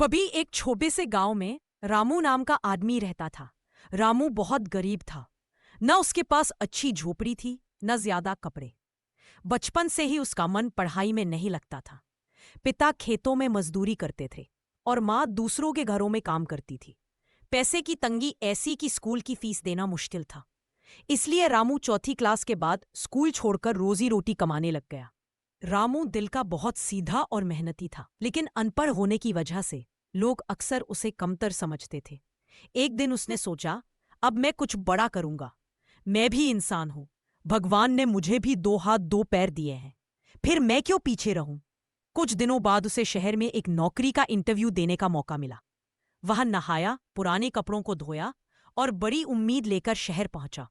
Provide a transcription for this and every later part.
कभी एक छोटे से गांव में रामू नाम का आदमी रहता था। रामू बहुत गरीब था। न उसके पास अच्छी झोपड़ी थी, न ज्यादा कपड़े। बचपन से ही उसका मन पढ़ाई में नहीं लगता था। पिता खेतों में मजदूरी करते थे और माँ दूसरों के घरों में काम करती थी। पैसे की तंगी ऐसी कि स्कूल की फीस देना मुश्किल था। इसलिए रामू चौथी क्लास के बाद स्कूल छोड़कर रोजी रोटी कमाने लग गया। रामू दिल का बहुत सीधा और मेहनती था, लेकिन अनपढ़ होने की वजह से लोग अक्सर उसे कमतर समझते थे। एक दिन उसने सोचा, अब मैं कुछ बड़ा करूंगा। मैं भी इंसान हूं। भगवान ने मुझे भी दो हाथ दो पैर दिए हैं। फिर मैं क्यों पीछे रहूं? कुछ दिनों बाद उसे शहर में एक नौकरी का इंटरव्यू देने का मौका मिला। वह नहाया, पुराने कपड़ों को धोया और बड़ी उम्मीद लेकर शहर पहुंचा।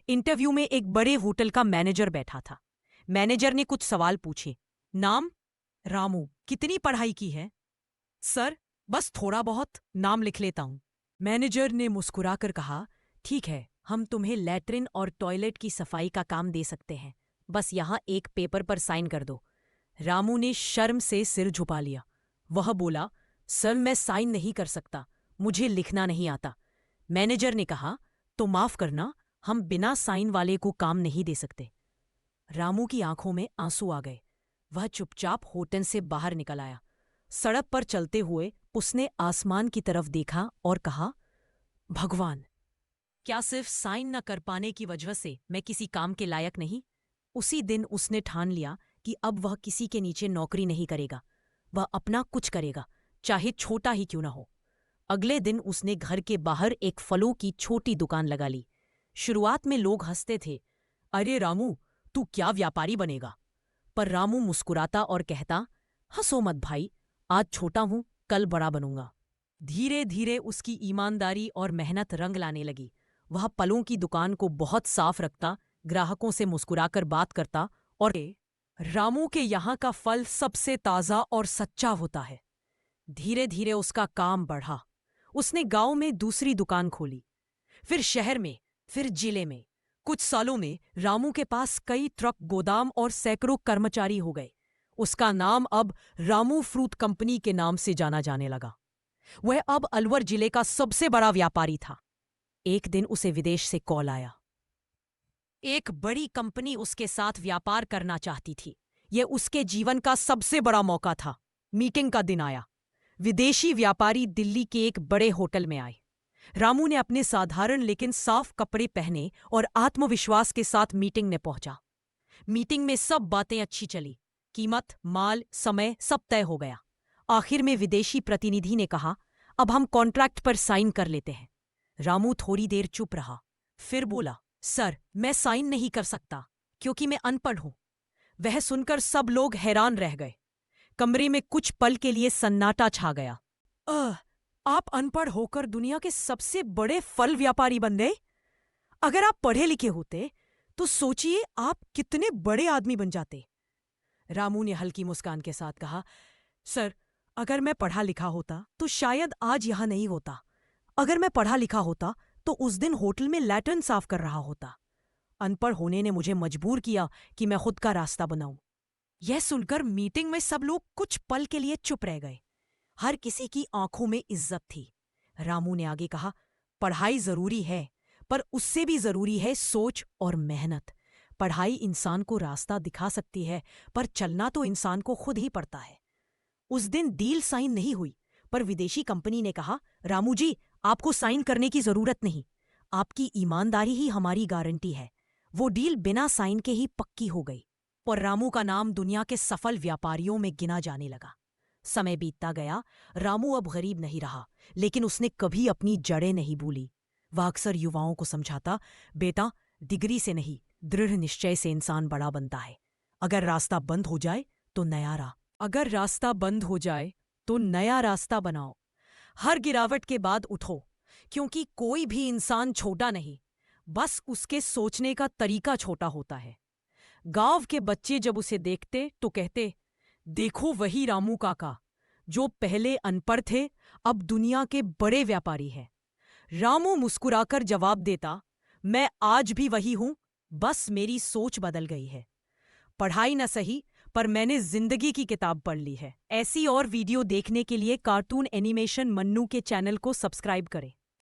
इंटरव्यू में एक बड़े होटल का मैनेजर बैठा था। मैनेजर ने कुछ सवाल पूछे। नाम? रामू। कितनी पढ़ाई की है? सर, बस थोड़ा बहुत, नाम लिख लेता हूं। मैनेजर ने मुस्कुराकर कहा, ठीक है, हम तुम्हें लैट्रिन और टॉयलेट की सफाई का काम दे सकते हैं। बस यहाँ एक पेपर पर साइन कर दो। रामू ने शर्म से सिर झुका लिया। वह बोला, सर मैं साइन नहीं कर सकता, मुझे लिखना नहीं आता। मैनेजर ने कहा, तो माफ करना, हम बिना साइन वाले को काम नहीं दे सकते। रामू की आंखों में आंसू आ गए। वह चुपचाप होटल से बाहर निकल आया। सड़क पर चलते हुए उसने आसमान की तरफ देखा और कहा, भगवान, क्या सिर्फ साइन न कर पाने की वजह से मैं किसी काम के लायक नहीं? उसी दिन उसने ठान लिया कि अब वह किसी के नीचे नौकरी नहीं करेगा। वह अपना कुछ करेगा, चाहे छोटा ही क्यों ना हो। अगले दिन उसने घर के बाहर एक फलों की छोटी दुकान लगा ली। शुरुआत में लोग हंसते थे, अरे रामू, तू क्या व्यापारी बनेगा? पर रामू मुस्कुराता और कहता, हंसो मत भाई, आज छोटा हूं, कल बड़ा बनूंगा। धीरे धीरे उसकी ईमानदारी और मेहनत रंग लाने लगी। वह फलों की दुकान को बहुत साफ रखता, ग्राहकों से मुस्कुराकर बात करता और रामू के यहाँ का फल सबसे ताजा और सच्चा होता है। धीरे धीरे उसका काम बढ़ा। उसने गांव में दूसरी दुकान खोली, फिर शहर में, फिर जिले में। कुछ सालों में रामू के पास कई ट्रक, गोदाम और सैकड़ों कर्मचारी हो गए। उसका नाम अब रामू फ्रूट कंपनी के नाम से जाना जाने लगा। वह अब अलवर जिले का सबसे बड़ा व्यापारी था। एक दिन उसे विदेश से कॉल आया। एक बड़ी कंपनी उसके साथ व्यापार करना चाहती थी। यह उसके जीवन का सबसे बड़ा मौका था। मीटिंग का दिन आया। विदेशी व्यापारी दिल्ली के एक बड़े होटल में आए। रामू ने अपने साधारण लेकिन साफ कपड़े पहने और आत्मविश्वास के साथ मीटिंग में पहुंचा। मीटिंग में सब बातें अच्छी चली। कीमत, माल, समय सब तय हो गया। आखिर में विदेशी प्रतिनिधि ने कहा, अब हम कॉन्ट्रैक्ट पर साइन कर लेते हैं। रामू थोड़ी देर चुप रहा, फिर बोला, सर मैं साइन नहीं कर सकता क्योंकि मैं अनपढ़ हूं। वह सुनकर सब लोग हैरान रह गए। कमरे में कुछ पल के लिए सन्नाटा छा गया। आप अनपढ़ होकर दुनिया के सबसे बड़े फल व्यापारी बन गए? अगर आप पढ़े लिखे होते तो सोचिए आप कितने बड़े आदमी बन जाते। रामू ने हल्की मुस्कान के साथ कहा, सर अगर मैं पढ़ा लिखा होता तो शायद आज यहां नहीं होता। अगर मैं पढ़ा लिखा होता तो उस दिन होटल में लैट्रिन साफ कर रहा होता। अनपढ़ होने ने मुझे मजबूर किया कि मैं खुद का रास्ता बनाऊं। यह सुनकर मीटिंग में सब लोग कुछ पल के लिए चुप रह गए। हर किसी की आंखों में इज्जत थी। रामू ने आगे कहा, पढ़ाई जरूरी है, पर उससे भी जरूरी है सोच और मेहनत। पढ़ाई इंसान को रास्ता दिखा सकती है, पर चलना तो इंसान को खुद ही पड़ता है। उस दिन डील साइन नहीं हुई, पर विदेशी कंपनी ने कहा, रामू जी, आपको साइन करने की जरूरत नहीं। आपकी ईमानदारी ही हमारी गारंटी है। वो डील बिना साइन के ही पक्की हो गई और रामू का नाम दुनिया के सफल व्यापारियों में गिना जाने लगा। समय बीतता गया। रामू अब गरीब नहीं रहा, लेकिन उसने कभी अपनी जड़ें नहीं भूली। वह अक्सर युवाओं को समझाता, बेटा, डिग्री से नहीं, दृढ़ निश्चय से इंसान बड़ा बनता है। अगर रास्ता बंद हो जाए तो नया राह अगर रास्ता बंद हो जाए तो नया रास्ता बनाओ। हर गिरावट के बाद उठो, क्योंकि कोई भी इंसान छोटा नहीं, बस उसके सोचने का तरीका छोटा होता है। गांव के बच्चे जब उसे देखते तो कहते, देखो वही रामू काका, जो पहले अनपढ़ थे अब दुनिया के बड़े व्यापारी हैं। रामू मुस्कुराकर जवाब देता, मैं आज भी वही हूं, बस मेरी सोच बदल गई है। पढ़ाई न सही, पर मैंने जिंदगी की किताब पढ़ ली है। ऐसी और वीडियो देखने के लिए कार्टून एनिमेशन मन्नू के चैनल को सब्सक्राइब करें।